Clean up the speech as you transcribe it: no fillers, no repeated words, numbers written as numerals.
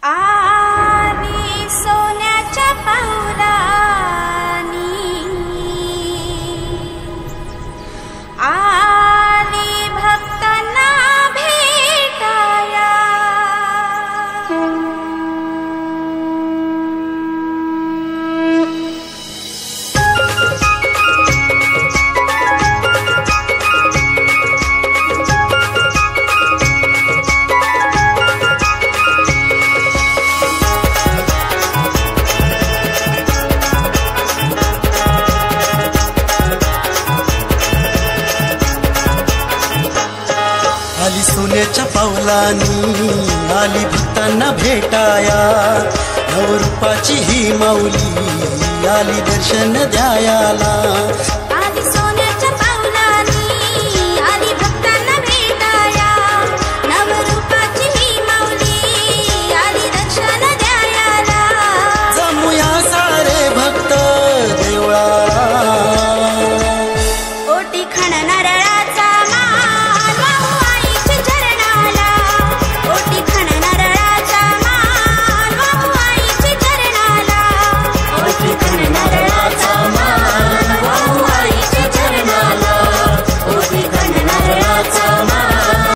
आली सोन्याच्या पावलानी, आली भक्तांना भेटाया। आली सोन्याच्या पावलानी, आली भक्तांना भेटाया। नवरूपाची ही माऊली, आली दर्शन द्यायला। आली सोन्याच्या पावलानी, आली भक्तांना भेटाया। नवरूपाची ही माऊली, आली दर्शन द्यायला। जमूया सारे भक्त देवळाला, ओटी खण नारळाचा मान, वाहू आईच्या चरणाला। ओटी खण नारळाचा मान, वाहू आईच्या चरणाला। ओटी खण नारळाचा मान।